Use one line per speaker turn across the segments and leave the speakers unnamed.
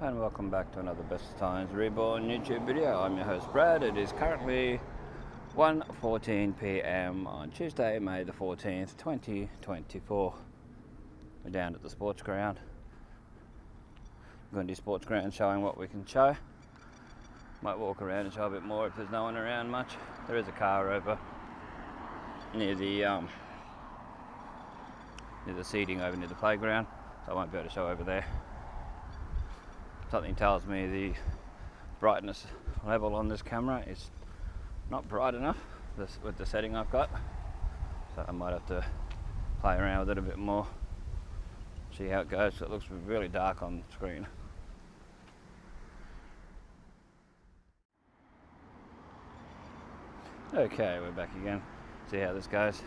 And welcome back to another Bestestimes Reborn YouTube video. I'm your host Brad. It is currently 1:14 p.m. on Tuesday, May the 14th, 2024. We're down at the sports ground. Gundy sports ground, showing what we can show. Might walk around and show a bit more if there's no one around much. There is a car over near the seating over near the playground, so I won't be able to show over there. Something tells me the brightness level on this camera is not bright enough with the setting I've got, so I might have to play around with it a bit more, see how it goes. It looks really dark on the screen. Okay, we're back again. See how this goes.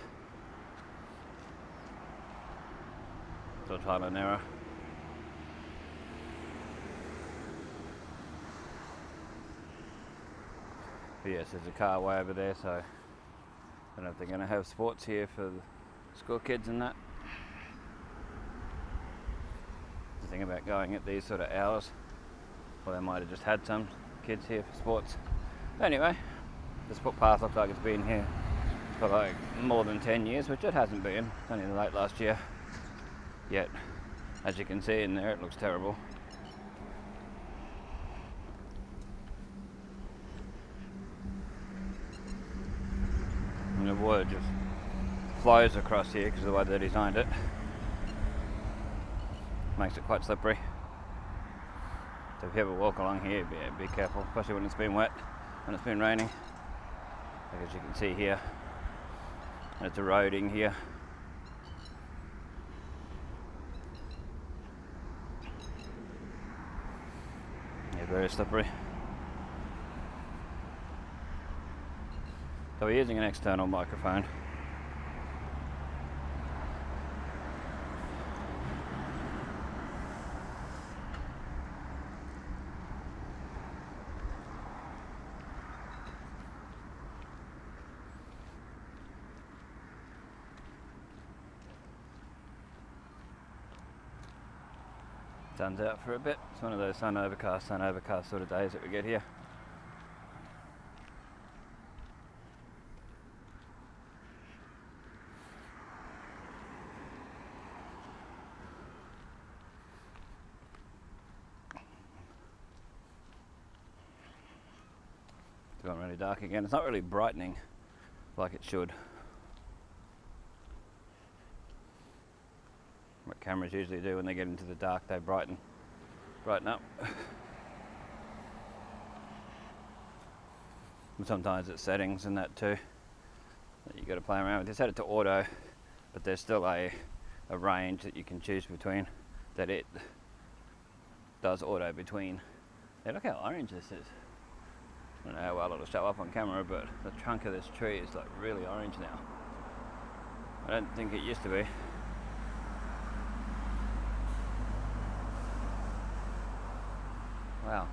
Still trial and error. But yes, there's a car way over there, so I don't know if they're going to have sports here for the school kids and that. The thing about going at these sort of hours, well, they might have just had some kids here for sports. Anyway, this footpath looks like it's been here for like more than 10 years, which it hasn't been. It's only late last year. Yet, as you can see in there, it looks terrible. And the water just flows across here because of the way they designed it. Makes it quite slippery. So if you ever walk along here, be careful, especially when it's been wet and it's been raining. Like as you can see here, it's eroding here. Yeah, very slippery. So we're using an external microphone. Sun's out for a bit. It's one of those sun overcast sort of days that we get here. It's gone really dark again. It's not really brightening like it should. What cameras usually do when they get into the dark, they brighten up. And sometimes it's settings and that too that you got to play around with. They set it to auto, but there's still a range that you can choose between that it does auto between. Yeah, look how orange this is. I don't know how well it'll show up on camera, but the trunk of this tree is like really orange now. I don't think it used to be. Wow.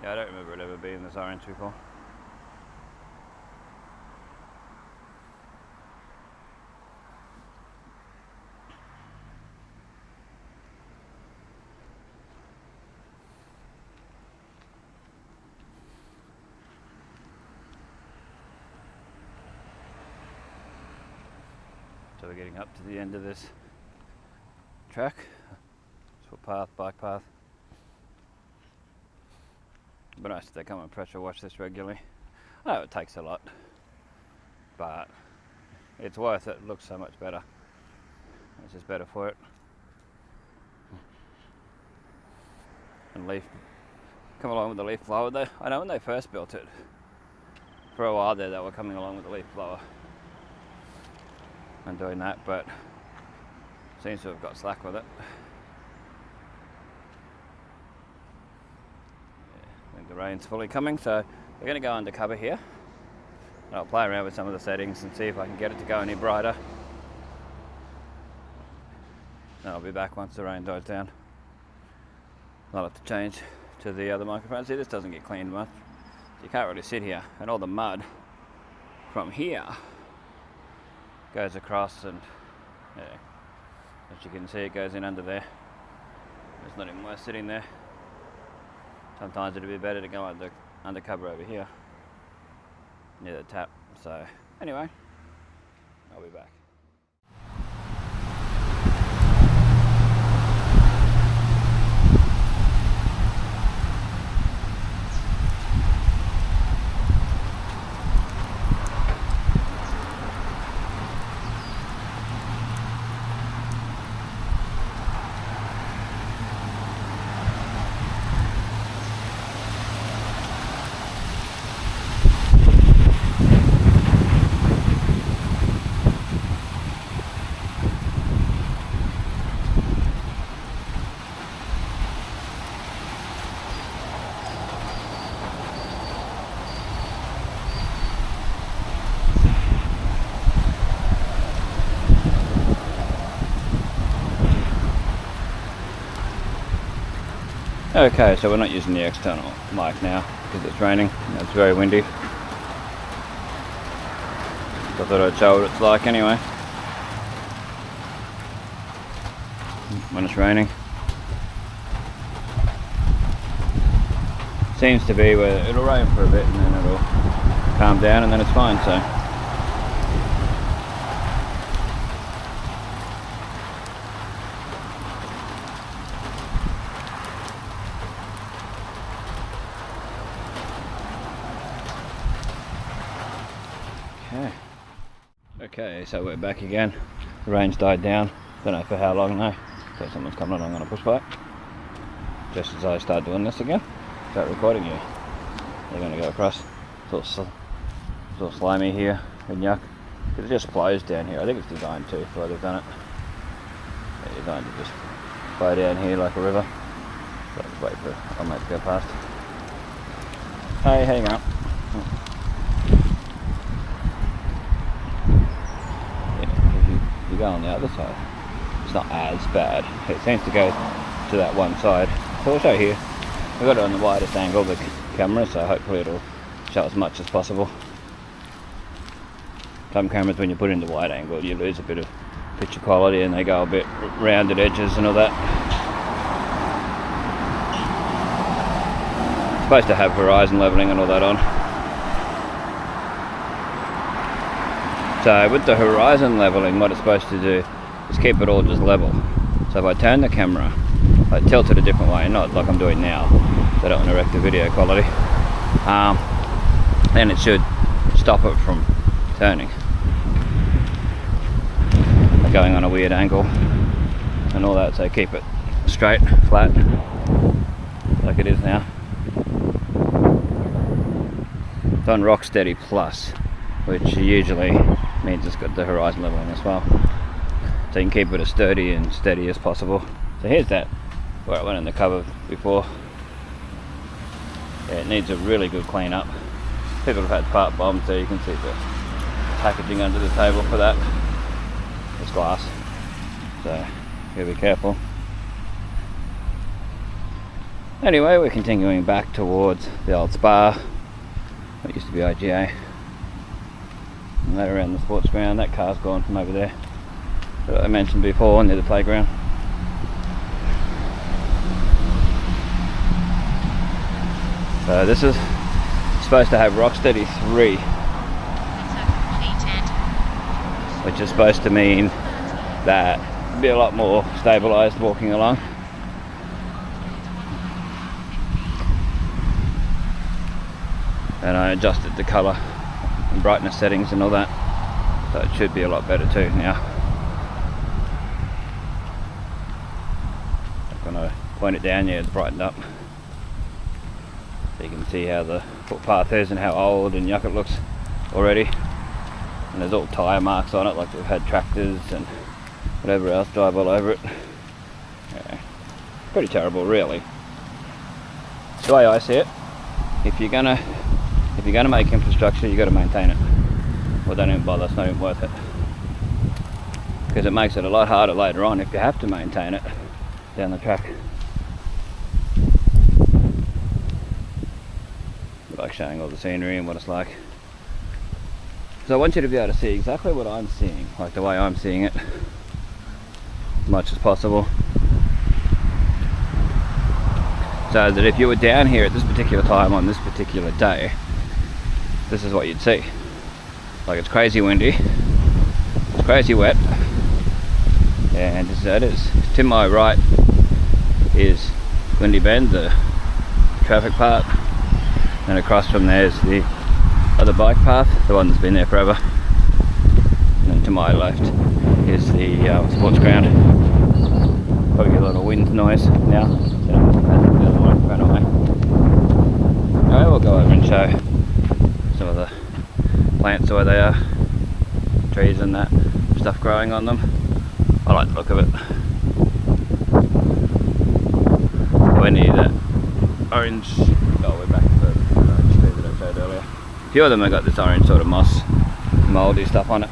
Yeah, I don't remember it ever being this orange before. So we're getting up to the end of this track, footpath, bike path. But nice if they come and pressure wash this regularly. I know it takes a lot, but it's worth it. It looks so much better. It's just better for it. And leaf, come along with the leaf blower though. I know when they first built it, for a while there they were coming along with the leaf blower and doing that, but seems to have got slack with it. Yeah, I think the rain's fully coming, so we're going to go undercover here. And I'll play around with some of the settings and see if I can get it to go any brighter. And I'll be back once the rain dies down. I'll have to change to the other microphone. See, this doesn't get cleaned much. You can't really sit here, and all the mud from here goes across, and yeah, As you can see, it goes in under there. It's not even worth sitting there. Sometimes it'd be better to go under cover over here near the tap. So anyway, I'll be back. Okay, so we're not using the external mic now because it's raining and it's very windy. So I thought I'd show what it's like anyway when it's raining. Seems to be where it'll rain for a bit and then it'll calm down and then it's fine. So okay, so we're back again. The rain's died down. Don't know for how long though. So someone's coming along on a push bike. Just as I start doing this again, start recording you. They're going to go across. It's all slimy here and yuck. It just flows down here. I think it's designed to, the way they've done it. They're designed to just flow down here like a river. So I'll just wait for our mate to go past. Hey, hang on. You go on the other side, it's not as bad. It seems to go to that one side. So we'll show here. We've got it on the widest angle of the camera, so hopefully it'll show as much as possible. Some cameras, when you put it in the wide angle, you lose a bit of picture quality and they go a bit rounded edges and all that. It's supposed to have horizon leveling and all that on. So with the horizon leveling, what it's supposed to do is keep it all just level. So if I turn the camera, I tilt it a different way, not like I'm doing now, so I don't want to wreck the video quality, then it should stop it from turning. Like going on a weird angle and all that, so keep it straight, flat, like it is now. It's on Rock Steady Plus, which usually means it's got the horizon leveling as well, so you can keep it as sturdy and steady as possible. So here's that where it went in the cover before. Yeah, it needs a really good clean up. People have had part bombs, so you can see the packaging under the table for that. It's glass, so you gotta be careful. Anyway, we're continuing back towards the old spa that used to be IGA. And that around the sports ground, that car's gone from over there that I mentioned before near the playground. So this is supposed to have Rocksteady 3, which is supposed to mean that it'll be a lot more stabilised walking along. And I adjusted the colour and brightness settings and all that, so it should be a lot better too now. When I point it down, yeah, it's brightened up. So you can see how the footpath is and how old and yuck it looks already. And there's all tyre marks on it, like they've had tractors and whatever else drive all over it. Yeah, pretty terrible, really. The way I see it, if you're gonna make infrastructure, you got to maintain it. Well, don't even bother, it's not even worth it. Because it makes it a lot harder later on if you have to maintain it down the track. I like showing all the scenery and what it's like. So I want you to be able to see exactly what I'm seeing, like the way I'm seeing it. as much as possible, so that if you were down here at this particular time on this particular day, this is what you'd see. Like, it's crazy windy, it's crazy wet, and this is how it is. To my right is Windy Bend, the traffic part, and across from there is the other bike path, the one that's been there forever. And then to my left is the sports ground. Probably get a lot of wind noise now. The other one ran away. Anyway, we'll go over and show some of the plants where they are, trees and that stuff growing on them. I like the look of it. We need that orange. Oh, we're back to the orange tree that I showed earlier. A few of them have got this orange sort of moss, mouldy stuff on it.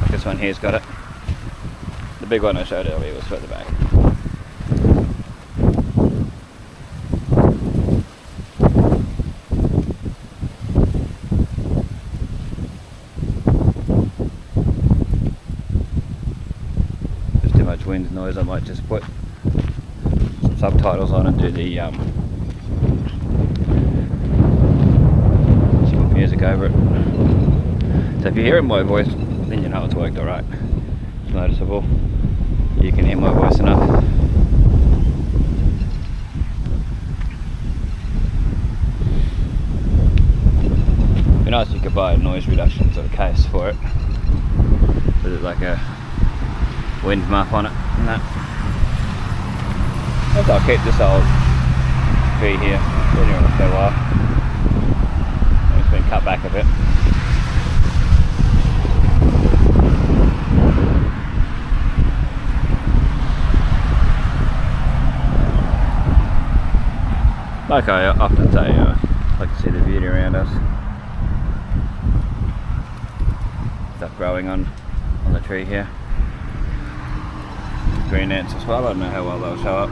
Like this one here's got it. The big one I showed earlier was further back. There's too much wind noise, I might just put some subtitles on and do the music over it. So if you're hearing my voice, then you know it's worked alright. It's noticeable. You can hear my voice enough. It'd be nice if you could buy a noise reduction sort of case for it. So there's like a wind muff on it and that. I think I'll keep this old tree here. Been here for a while. It's been cut back a bit. Like I often say, I like to see the beauty around us. Stuff growing on the tree here. Green ants as well. I don't know how well they'll show up.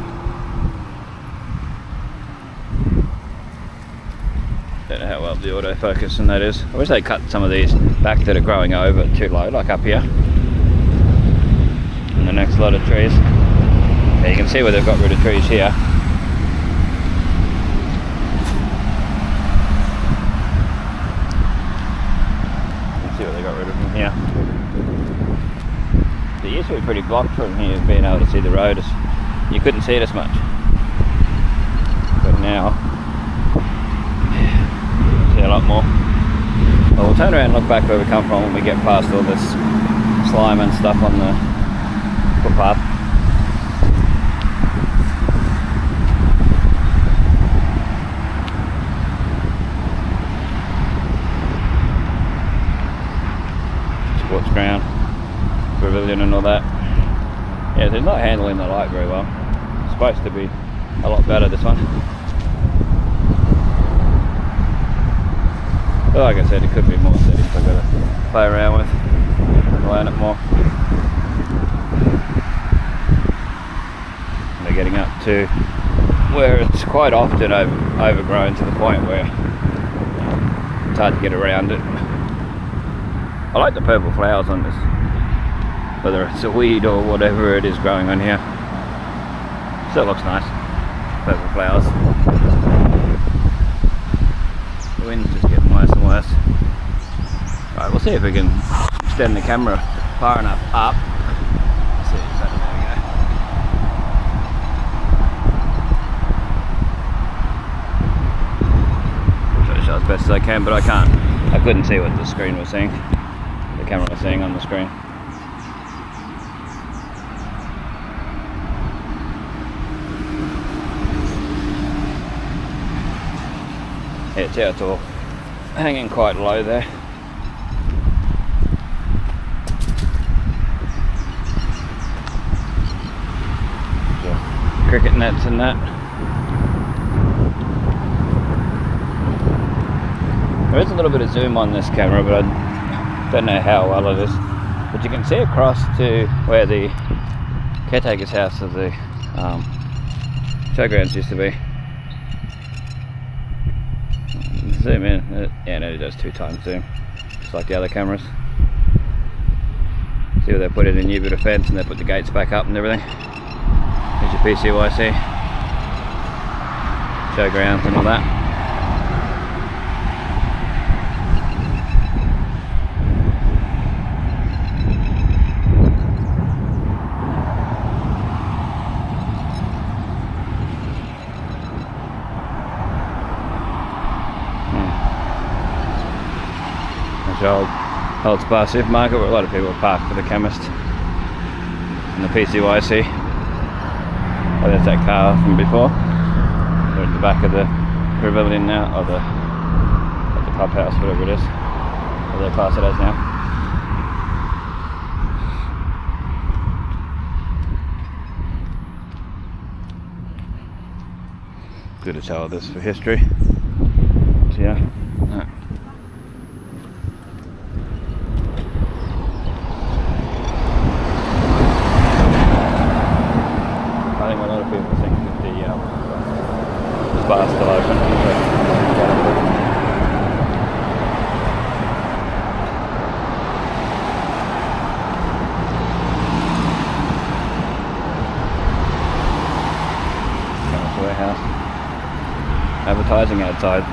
Don't know how well the autofocus and that is. I wish they cut some of these back that are growing over too low, like up here. And the next lot of trees. Yeah, you can see where they've got rid of trees here. You can see where they got rid of them here. It used to be pretty blocked from here, being able to see the road. You couldn't see it as much. But now, see a lot more. Well, we'll turn around and look back where we come from when we get past all this slime and stuff on the footpath. Sports ground, pavilion and all that. Yeah, they're not handling the light very well. It's supposed to be a lot better, this one. But like I said, it could be more settings I've got to play around with and learn it more. They're getting up to where it's quite often overgrown to the point where it's hard to get around it. I like the purple flowers on this, whether it's a weed or whatever it is growing on here. Still looks nice, purple flowers. The wind's just getting worse and worse. Right, we'll see if we can extend the camera far enough up. Let's see, there we go. I'll try to show as best as I can, but I can't. I couldn't see what the screen was saying. The camera was saying on the screen. Yeah, see how it's all hanging quite low there. The cricket nets and that. There is a little bit of zoom on this camera, but I don't know how well it is. But you can see across to where the caretaker's house of the showgrounds used to be. Zoom in. Yeah, no, it does 2x zoom, just like the other cameras. See where they put in a new bit of fence and they put the gates back up and everything. There's your PCYC. Showgrounds and all that. Old Spa supermarket where a lot of people park for the chemist and the PCYC. Oh, there's that car from before. They're at the back of the pavilion now, or the pub house, whatever it is. What they class it as now. Good to tell this for history. So yeah. Bar's still open. Warehouse. Advertising outside.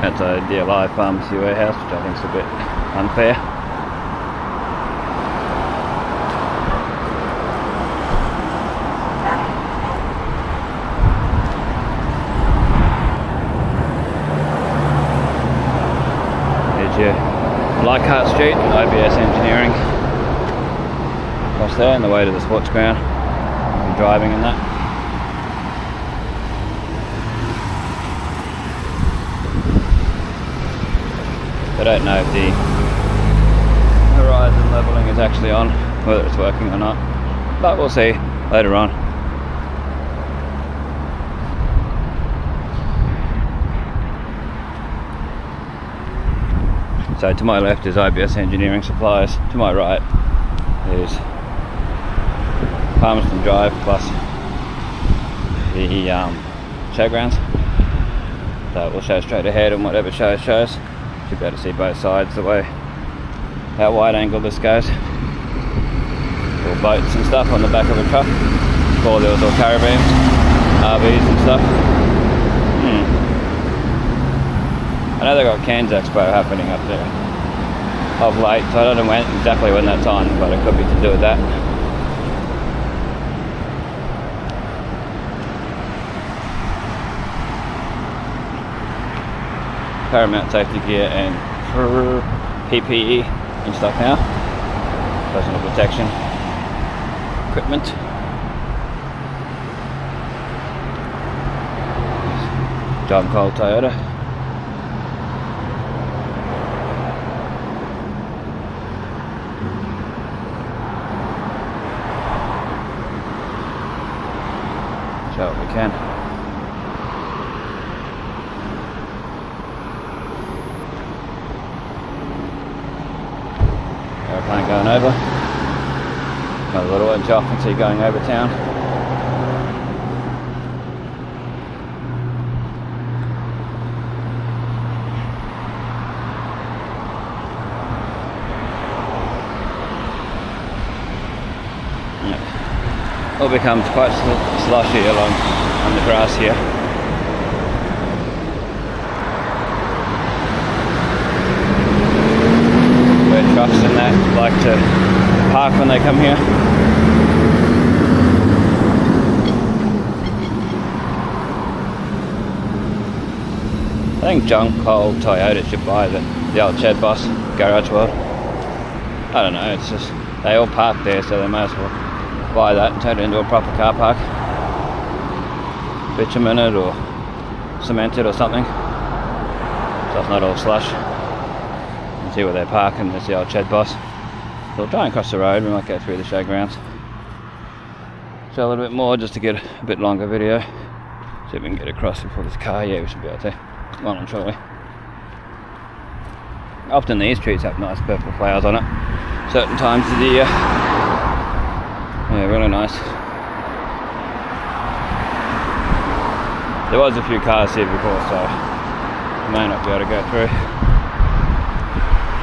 Outside the live pharmacy warehouse, which I think is a bit unfair. Leichhardt Street, IBS Engineering. Across there, on the way to the sports ground. I'm driving in that. I don't know if the horizon levelling is actually on, whether it's working or not, but we'll see later on. So to my left is IBS Engineering Supplies, to my right is Palmerston Drive plus the showgrounds. So we'll show straight ahead and whatever shows. Should be able to see both sides the way how wide angle this goes. All boats and stuff on the back of a truck. Before there was all caravans, RVs and stuff. I know they've got Cairns Expo happening up there of late, so I don't know exactly when that's on, but it could be to do with that. Paramount safety gear and PPE and stuff now. Personal protection equipment. John Cole Toyota. Show what we can. Airplane going over. Got a little edge off and see going over town. All becomes quite slushy along on the grass here. Where trucks and that like to park when they come here. I think John Cole Toyota should buy the old Shed Boss Garage World. I don't know, it's just they all park there, so they might as well buy that and turn it into a proper car park. Bitumen it or cement it or something, so it's not all slush. You can see where they're parking. There's the old Shed Boss. So we'll try and cross the road. We might go through the showgrounds. Show a little bit more just to get a bit longer video. See if we can get across before this car. Yeah, we should be able to. Come on shortly. Often these trees have nice purple flowers on it. Certain times of the year. Yeah, really nice. There was a few cars here before, so I may not be able to go through.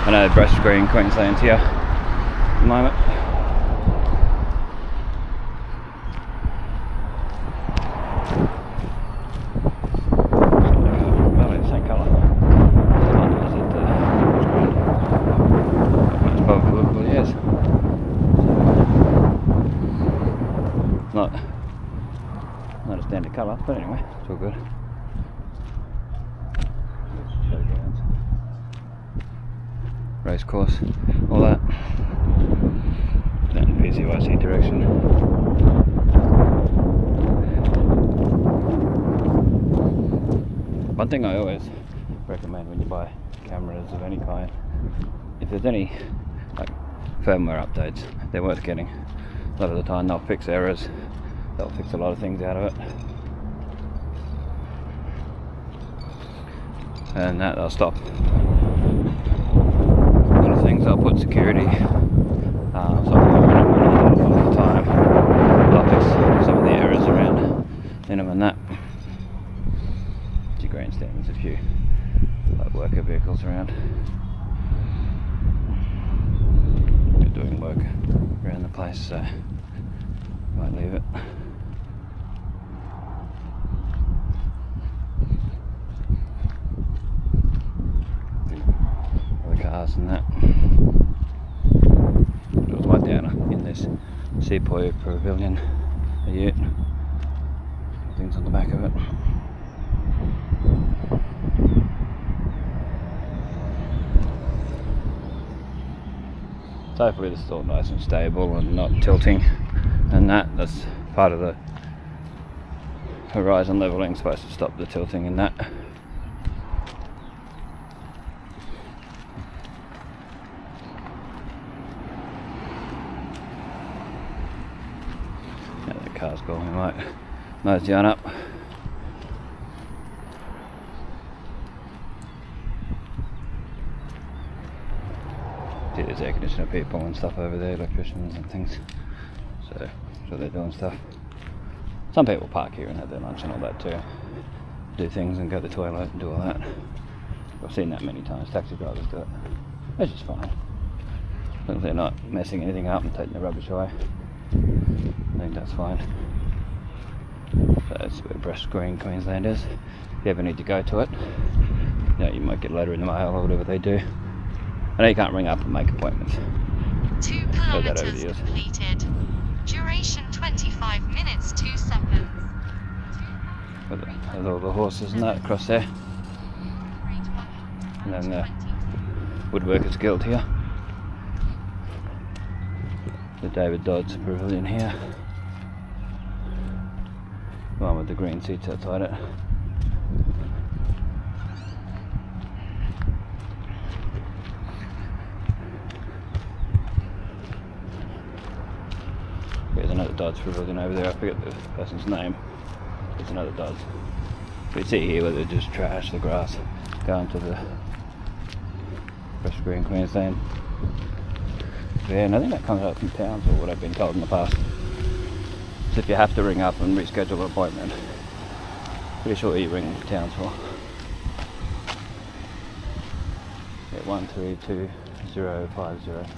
I know Bestestimes Queensland's here at the moment. Well, it's the same colour. Probably is. Not a standard colour, but anyway, it's all good. Race course, all that. Then PCYC direction. One thing I always recommend when you buy cameras of any kind, if there's any like firmware updates, they're worth getting. A lot of the time they'll fix errors, they'll fix a lot of things out of it, and that they'll stop a lot of things. They'll put security software in them a lot of the time. They'll fix some of the errors around in them and that. To grandstand, there's a few like worker vehicles around. They're doing work around the place, so might leave it. Other cars and that. There was one down in this Seapoy Pavilion, a ute. Things on the back of it. So hopefully this is all nice and stable and not tilting, and that's part of the horizon leveling, supposed to stop the tilting and that. Yeah, the car's going, we might mosey on up. See, there's air conditioner people and stuff over there, electricians and things. So they're doing stuff. Some people park here and have their lunch and all that too. Do things and go to the toilet and do all that. I've seen that many times. Taxi drivers do it. It's just fine. As long as they're not messing anything up and taking the rubbish away, I think that's fine. So that's where Bestestimes Queensland is. If you ever need to go to it, you know, you might get a letter in the mail or whatever they do. I know you can't ring up and make appointments.
2 kilometers completed. Duration 25 minutes 2 seconds.
With all the horses and that across there. And then the Woodworkers Guild here. The David Dodds Pavilion here. The one with the green seats outside it. There's another Dodds Pavilion over there. I forget the person's name. There's another Dodds. We see here where they just trash the grass going to the Bestestimes Queensland. Yeah, and I think that comes out from towns, or what I've been told in the past. So if you have to ring up and reschedule an appointment, pretty sure you ring Townsville. Yeah, 132050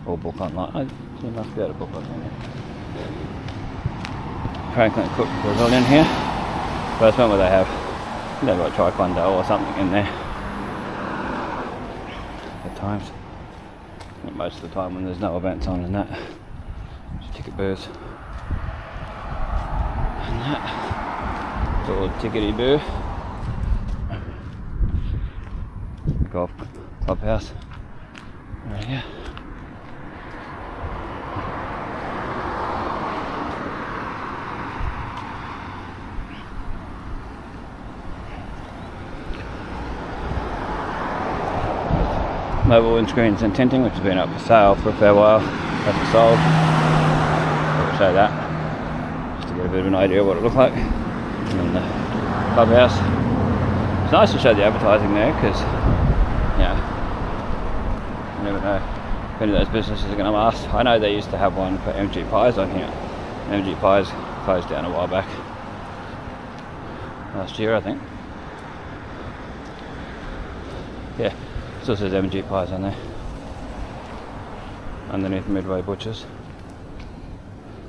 or book online. You must be able to book online. Franklin Cook Pavilion here. First one where they have, they've got Taekwondo or something in there at times. And most of the time when there's no events on and that, just ticket booths and that. It's all tickety boo. Golf clubhouse right here. Mobile windscreens and tinting, which has been up for sale for a fair while. That's for sold. I'll show that just to get a bit of an idea of what it looked like. And then the clubhouse. It's nice to show the advertising there because, you never know if any of those businesses are going to last. I know they used to have one for MG Pies on here. MG Pies closed down a while back. Last year, I think. Yeah. Still says M&G Pies on there. Underneath Midway Butchers.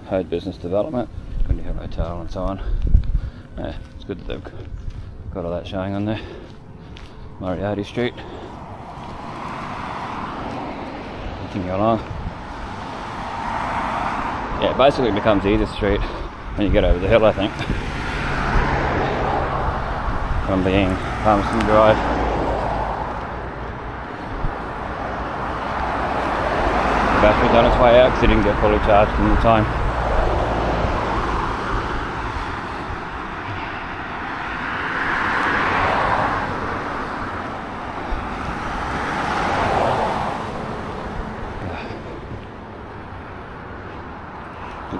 Hode Business Development, Trendy Hotel and so on. Yeah, it's good that they've got all that showing on there. Moriarty Street. Continue along. Yeah, it basically becomes Edith Street when you get over the hill, I think. From being Palmerston Drive. The battery's on its way out because it didn't get fully charged in the time.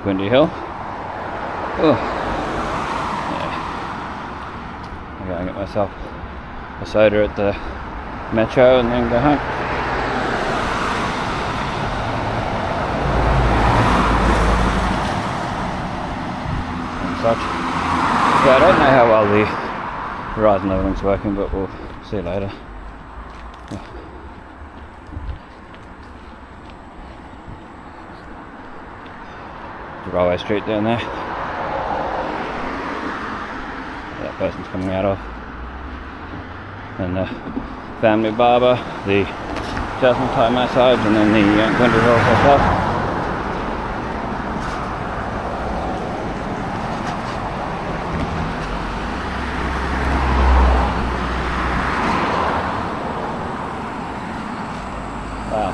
Windy Hill. Oh, yeah. I'm going to get myself a soda at the Metro and then go home. And such. Yeah, I don't know how well the horizon leveling's working, but we'll see later. Yeah. Railway Street down there. That person's coming out of. And the family barber, the Jasmine Thai massage, and then the Trendy Hotel. Wow.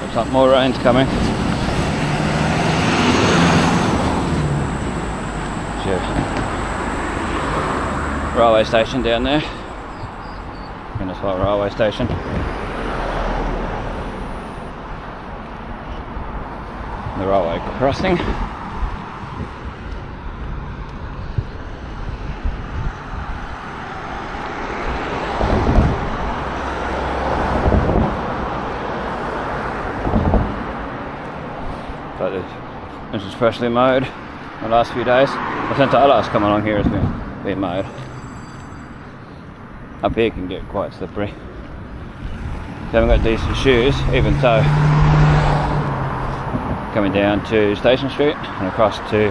Looks like more rain's coming. Railway station down there. Innisfail railway station. The railway crossing. But this is freshly mowed the last few days. The Centralas come along here has been mowed. Up here can get quite slippery. If you haven't got decent shoes, even so, coming down to Station Street and across to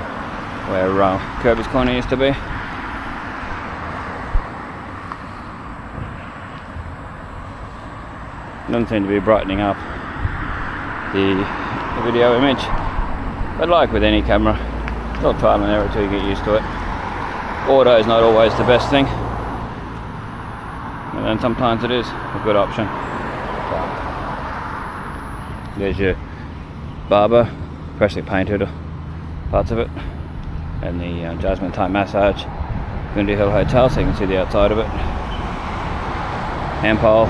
where Kirby's Corner used to be. Doesn't seem to be brightening up the video image, but like with any camera, it's all trial and error until you get used to it. Auto is not always the best thing, and then sometimes it is a good option. There's your barber, freshly painted parts of it, and the Jasmine Thai massage, Windy Hill Hotel, so you can see the outside of it. Ampole,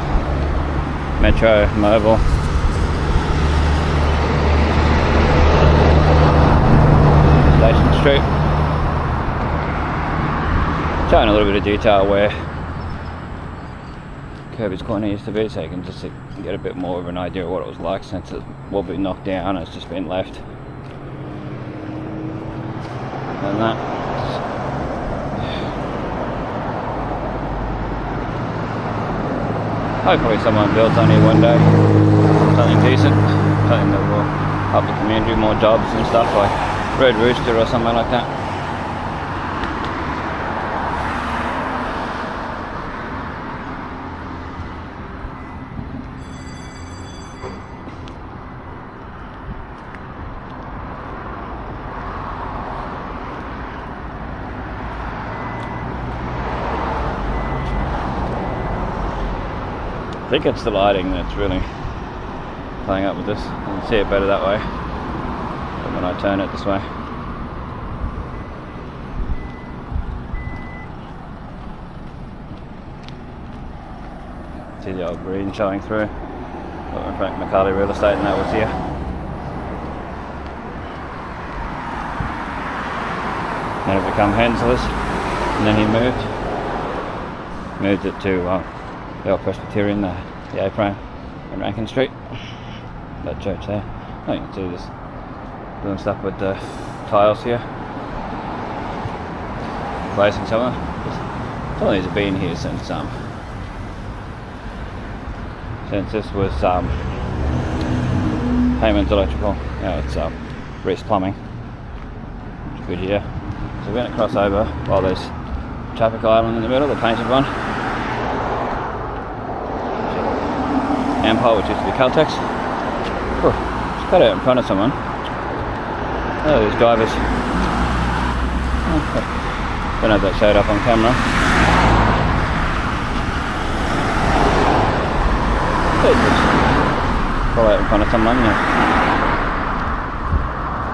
Metro, Mobile. Station Street. Showing a little bit of detail where Kirby's Corner used to be, so you can just get a bit more of an idea of what it was like since it will be knocked down and it's just been left. And that. Hopefully someone builds on here one day something decent, something that will help the community, more jobs and stuff, like Red Rooster or something like that. I think it's the lighting that's really playing up with this. You can see it better that way than when I turn it this way. See the old green showing through. Got Frank McCarthy Real Estate, and that was here. Then it became Hensley's, and then he moved it to the old Presbyterian, the A-frame in Rankin Street, that church there. Oh, you can see this doing stuff with the tiles here, replacing some of them. Some of these have been here since since this was Heyman's Electrical. Now it's Reese Plumbing. Which is good here. So we're going to cross over while there's traffic island in the middle, the painted one. Ampol, which used to be Caltex. Just cut out in front of someone. Oh, these drivers. Don't know if that showed up on camera. Pull out in front of someone, yeah.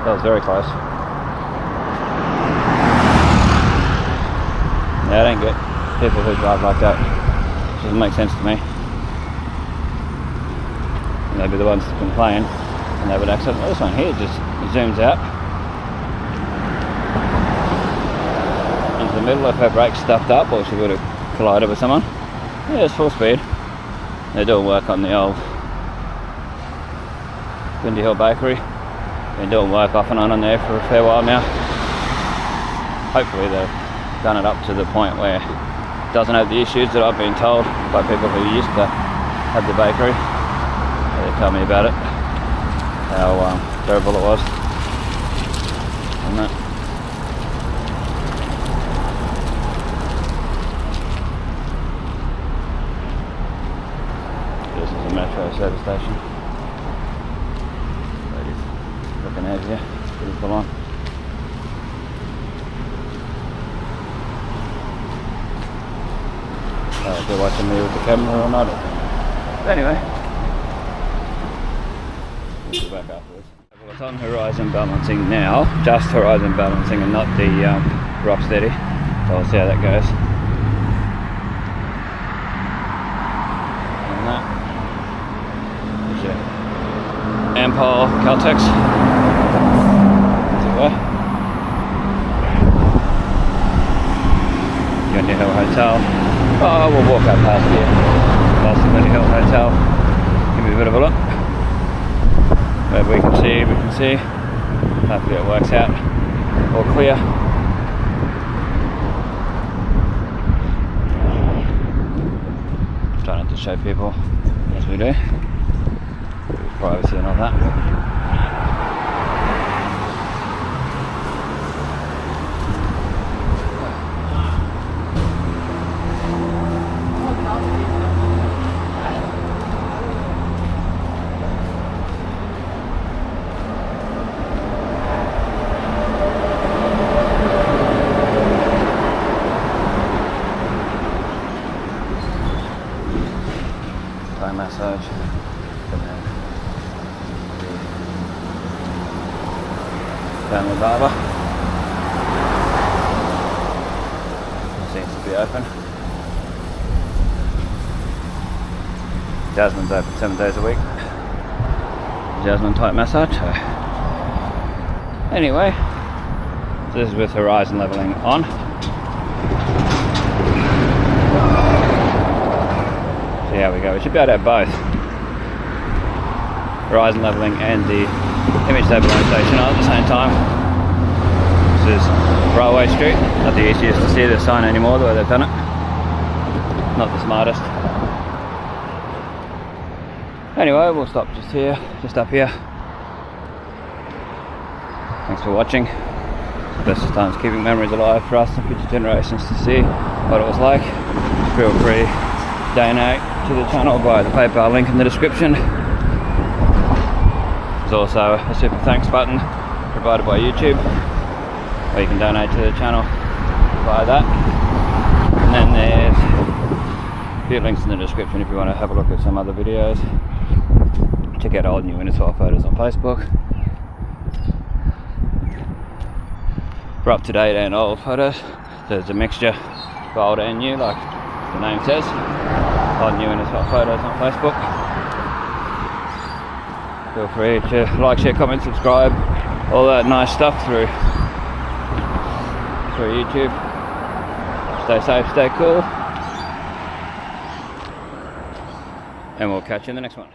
That was very close. Yeah, I don't get people who drive like that. It doesn't make sense to me. And they'd be the ones to complain and have an accident. Well, this one here just zooms out into the middle. If her brakes stuffed up, or she would have collided with someone. Yeah, it's full speed. They're doing work on the old Windy Hill Bakery. Been doing work off and on there for a fair while now. Hopefully they've done it up to the point where it doesn't have the issues that I've been told by people who used to have the bakery. They tell me about it, how terrible it was. And that. This is a metro service station. Ladies looking out here, pretty full on. If they're watching me with the camera or not. But anyway, we'll be back afterwards. Well, it's on horizon balancing now, just horizon balancing and not the rock steady. So we'll see how that goes. And that. Ampol Caltex. As it were. Windy Hill Hotel. Oh, we'll walk up past here, past the Windy Hill Hotel. Give me a bit of a look. Wherever we can see. Hopefully it works out. All clear. Try not to show people as we do. Privacy and all that. Massage. Family barber. Seems to be open. Jasmine's open 7 days a week. Jasmine type massage. So. Anyway, this is with horizon leveling on. See how we go. We should be able to have both horizon leveling and the image stabilisation on at the same time. This is Railway Street. Not the easiest to see the sign anymore, the way they've done it. Not the smartest. Anyway, we'll stop just here, just up here. Thanks for watching. Best times keeping memories alive for us and future generations to see what it was like. Feel free to donate to the channel via the PayPal link in the description. There's also a super thanks button provided by YouTube where you can donate to the channel via that. And then there's a few links in the description if you want to have a look at some other videos. Check out old new Innisfail photos on Facebook. For up to date and old photos, there's a mixture of old and new, like the name says. Old new Innisfail photos on Facebook. Feel free to like, share, comment, subscribe, all that nice stuff through YouTube. Stay safe, stay cool, and we'll catch you in the next one.